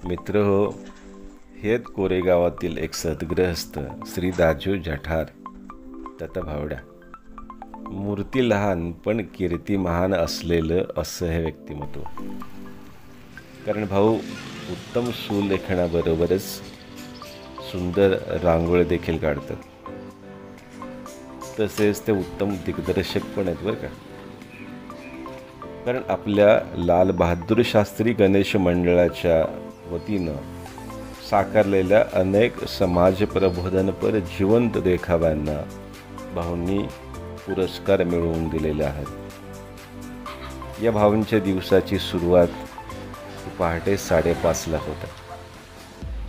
मित्र हो, हे कोरेगावातील एक सद्गृहस्थ श्री दाजू जठार तथा भावड्या. मूर्ती लहान पण कीर्ती महान असलेलं असं हे व्यक्तिमत्व. कारण भाऊ उत्तम सुलेखनाबरोबरच सुंदर रांगोळी देखील काढतात. तसेच ते उत्तम दिग्दर्शक पण आहेत बरं का. कारण आपल्या लाल बहादूर शास्त्री गणेश मंडळाच्या वतीनं साकारलेल्या अनेक समाज प्रबोधनपर जिवंत देखाव्यांना भाऊंनी पुरस्कार मिळवून दिलेले आहेत. या भाऊंच्या दिवसाची सुरुवात पहाटे 5:30 होते.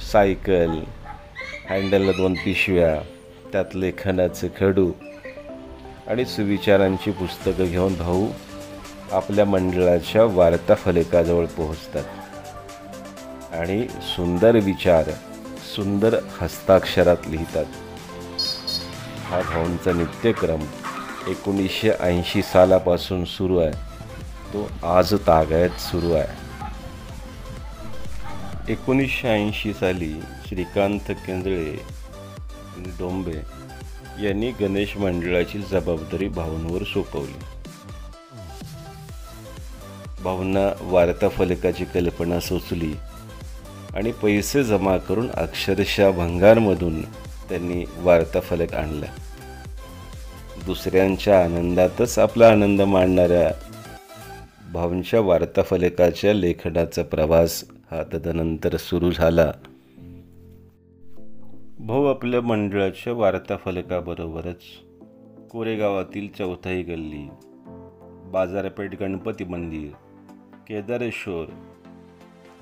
सायकल, हँडलला 2 पिशव्या, त्यात लेखनाचे खडू आणि सुविचारांची पुस्तकं घेऊन भाऊ आपल्या मंडळाच्या वार्ता फलकाजवळ पोहोचतात आणि सुंदर विचार सुंदर हस्ताक्षरात लिहितात. हा भाऊंचा नित्यक्रम 1980 सालापासून सुरू आहे. तो आज तागायत सुरू आहे. 1980 साली श्रीकांत केंद्रे डोंबे यांनी गणेश मंडळाची जबाबदारी भाऊंवर सोपवली. भाऊंना वार्ता फलकाची कल्पना सुचली आणि पैसे जमा करून अक्षरशः भंगारमधून त्यांनी वार्ता फलक आणला. दुसऱ्यांच्या आनंदातच आपला आनंद माणणाऱ्या भाऊंच्या वार्ता फलकाच्या लेखनाचा प्रवास हा तदनंतर सुरू झाला. भाऊ आपल्या मंडळाच्या वार्ता फलकाबरोबरच कोरेगावातील चौथाई गल्ली, बाजारपेठ, गणपती मंदिर, केदारेश्वर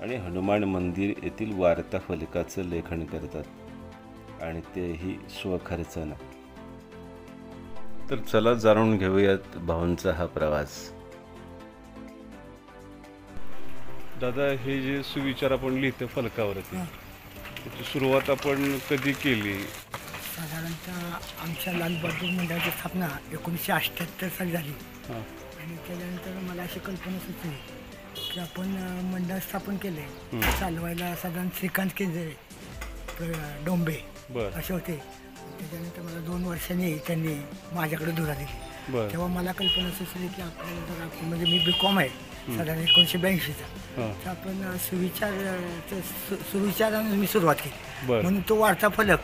आणि हनुमान मंदिर येथील वार्ता फलकाचं लेखन करतात आणि तेही स्वखर्चानं. तर चला जाणून घेऊयात भाऊंचा हा प्रवास. दादा, हे जे सुविचार आपण लिहितो फलकावरती, त्याची सुरुवात आपण कधी केली? साधारणतः आमच्या लाल बहादूर मंडळाची स्थापना 1978 साली झाली. आणि त्याच्यानंतर मला अशी कल्पना सुचली की आपण मंडळ स्थापन केले. चालवायला साधारण श्रीकांत केंद्रे डोंबे असे होते. त्याच्यानंतर मला 2 वर्षांनी त्यांनी माझ्याकडे धुरा दिली. तेव्हा मला कल्पना सुचली की आपल्याला जर आपण, म्हणजे मी BCom आहे साधारण 1982चा, तर आपण सुविचाराने मी सुरुवात केली. म्हणून तो वार्ता फलक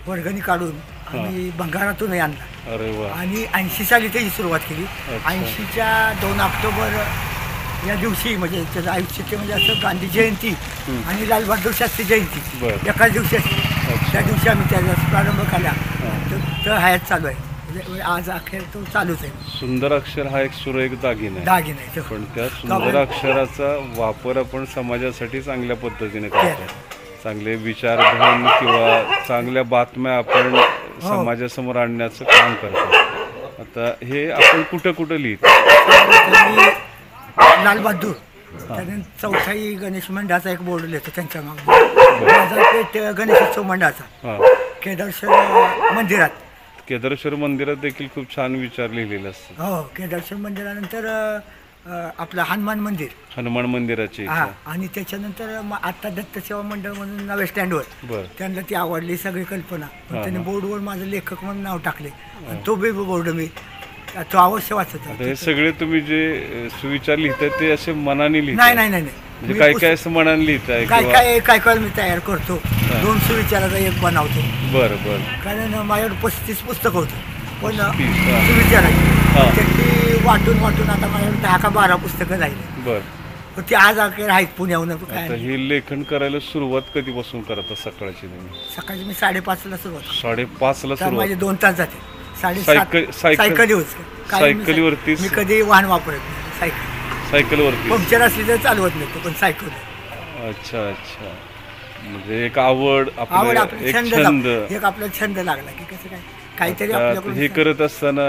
वर्गणी काढून आम्ही भंगारातूनही आणला आणि 80 साली त्याची सुरुवात केली. 80च्या 2 ऑक्टोबर या दिवशी, म्हणजे त्याचं आयुष्याचे म्हणजे असं गांधी जयंती आणि लाल बहादूर शास्त्री जयंती एकाच दिवशी असते. त्या दिवशी आम्ही त्याचा प्रारंभ केला. तर हयात चालू आहे. म्हणजे आज अखेर तो चालूच आहे. सुंदर अक्षर हा एक सुरेख दागिना आहे. पण त्या सुंदर अक्षराचा वापर आपण समाजासाठी चांगल्या पद्धतीने करतो. चांगले विचारधन किंवा चांगल्या बातम्या आपण समाजासमोर आणण्याचं काम करतो. आता हे आपण कुठं कुठं लिहितो? लाल बहादूर, त्यानंतर चौथाई गणेश मंडळाचा एक बोर्ड लिहितो त्यांच्या मागे, बाजारपेठ गणेशोत्सव मंडळाचा, केदारेश्वर मंदिरात. केदारेश्वर मंदिरात देखील खूप छान विचार लिहिलेले असतात. हो, केदारेश्वर मंदिरानंतर आपलं हनुमान मंदिराची, आणि त्याच्यानंतर आता दत्तसेवा मंडळ म्हणून नव्या स्टँडवर त्यांना ती आवडली सगळी कल्पना. त्यांनी बोर्डवर माझं लेखक म्हणून नाव टाकले. तो बी बोर्ड मी तो अवश्य वाचत. हे सगळे तुम्ही जे सुविचार लिहिताय ते असे मनाने लिहिताय? नाही, म्हणजे काय काय असं मनाने लिहिताय? काय मी तयार करतो. 2 सुविचाराचा एक बनवतो. बरं. कारण माझ्याकडे 35 पुस्तकं होतं, पण सुविचाराची त्यातली वाटून आता माझ्याकडे 10 का 12 पुस्तकं झाली. पण ती आज अखेर आहेत पुण्याहून. काय हे लेखन करायला सुरुवात कधीपासून करता? सकाळची सकाळी मी 5:30ला सुरुवात. 5:30ला सुरुवात? माझे 2 तास जाते. सायकलीवरती मी कधी वाहन वापरत नाही. सायकलवरती पंक्चर असली तर चालवत नाही, पण सायकल. अच्छा. म्हणजे एक आवड, आपला छंद, एक आपला छंद लागला की कसं काय काहीतरी आपल्याकडून. हे करत असताना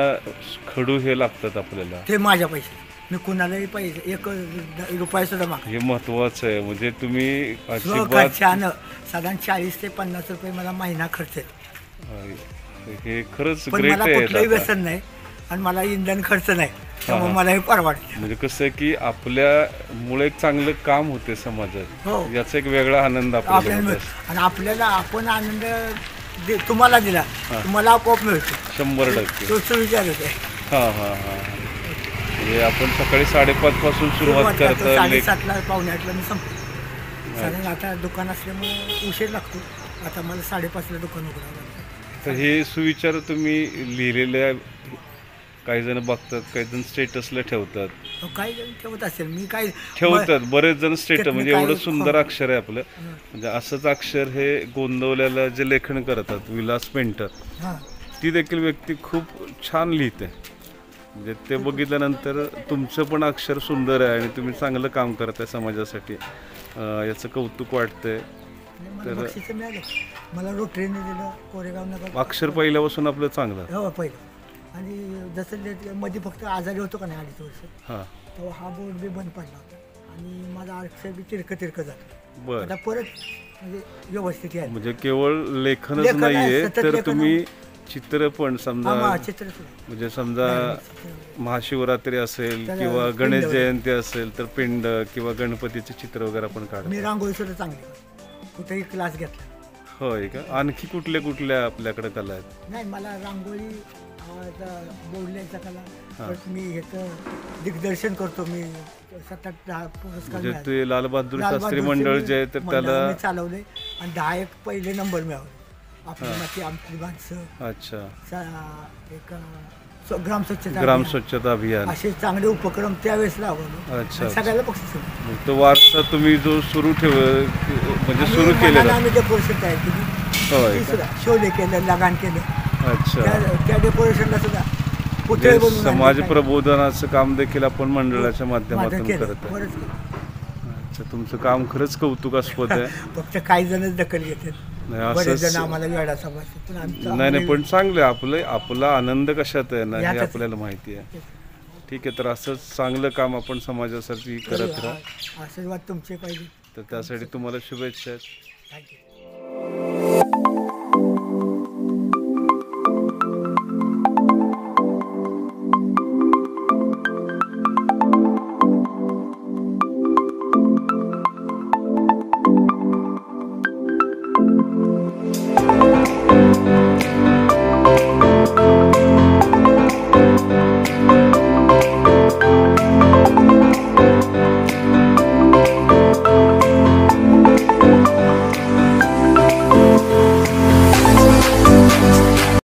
खडू हे लागतात आपल्याला? ते माझ्या पैसे, मी कुणालाही पैसे 1 रुपया सुद्धा माग. हे महत्वाचं आहे. म्हणजे तुम्ही खर्चानं साधारण 40 ते 50 रुपये मला महिना खर्च आहे. हे खरंच पण मला कुठलंही व्यसन नाही आणि मला इंधन खर्च नाही. त्यामुळे मला हे परवडतं. म्हणजे कसं आहे की आपल्यामुळे एक चांगलं काम होते समाजात, हो. याचा एक वेगळा आनंद आपल्याला आपल्याला होत मिळतो आणि आपल्याला आपण आनंद तुम्हाला दिला, तुम्हाला आपोआप मिळतो. 100%. तो विचार होते. हां हां हां. म्हणजे आपण सकाळी 5:30 पासून सुरुवात करतो. 7:30ला 7:45ला मी संपतो. कारण आता दुकान असल्यामुळे उशीर लागतो. आता मला 5:30ला दुकान उघडावं लागतं. तर हे सुविचार तुम्ही लिहिलेले काही जण बघतात, काही जण स्टेटसला ठेवतात. काही जण ठेवत असेल, मी काय ठेवतात बरेच जण स्टेटस, त्यातनं म्हणजे काय एवढं सुंदर अक्षर आहे आपलं. म्हणजे असंच अक्षर हे गोंदवल्याला जे लेखन करतात विलास पेंटर, हां ती देखील व्यक्ती खूप छान लिहिते. म्हणजे ते बघितल्यानंतर तुमचं पण अक्षर सुंदर आहे आणि तुम्ही चांगलं काम करताय समाजासाठी, याचं कौतुक वाटतंय. मला बक्षीस मिळालं, मला रोटरीने दिलं कोरेगाव नगर. अक्षर पहिल्यापासून आपलं चांगलं. हो पहिलं. आणि जसं मध्ये फक्त आजारी होतो का नाही 2.5 वर्ष, हां तेव्हा हा बोर्ड बी बंद पडला होता आणि माझं अक्षर बी तिरकं झालं. बरं. आता परत म्हणजे व्यवस्थित आहे. म्हणजे केवळ लेखनच लेखन आहे, नाहीये, सतत तर लेखन तुम्ही चित्र पण समजा, चित्र म्हणजे समजा महाशिवरात्री असेल तर किंवा पिंड गणेश वगैरे. जयंती असेल तर पिंड किंवा गणपतीचे चित्र वगैरे आपण मी काढतो. रांगोळी सुद्धा चांगली, कुठेही क्लास घेतला होय का? आणखी कुठल्या आपल्याकडे कला आहेत? नाही. मला रांगोळी, बोर्ड लिहायचा कला, परत मी ह्याचं दिग्दर्शन करतो. मी 7-8-10 पुरस्कार म्हणजे मिळाले. ते लालबहादूर लाल शास्त्री बहादूरचे मंडळ मी जे आहे तर मंडळ त्याला. मी चालवले आणि 10 पहिले नंबर मिळवले. आपली माती आमची माणसं, अच्छा. एक ग्राम स्वच्छता ग्राम अभियान. स्वच्छता अभियान. असे चांगले उपक्रम त्यावेळेस लावलो. अच्छा. आणि सगळ्याला बक्षीस दिलं. मग तो वारसा तुम्ही जो म्हणजे आणि सुरू केलेला. मनानं आम्ही डेकोरेशन तयार केली. होय ती का? सुद्धा शोले केलं, लगान केलं. अच्छा. त्या डेकोरेशनला सुद्धा पुतळे म्हणजे बनवून समाज आणले. प्रबोधनाचं काम देखील आपण मंडळाच्या माध्यमातून केलं, करत आहे. बरंच केलं. अच्छा, तुमचं काम खरंच कौतुकास्पद आहे. फक्त काही जणच दखल घेतात. नाही, बरेच असंच जण आम्हाला वेळा समजतात, पण आमचं नाही पण चांगलं आहे. आपला आनंद कशात आहे ना, हे यातच. आपल्याला माहिती आहे. ठीक आहे, तर असंच चांगलं काम आपण समाजासाठी करत राहा. आशीर्वाद तुमचे पाहिजे. तर त्यासाठी तुम्हाला शुभेच्छा आहेत. थँक्यू.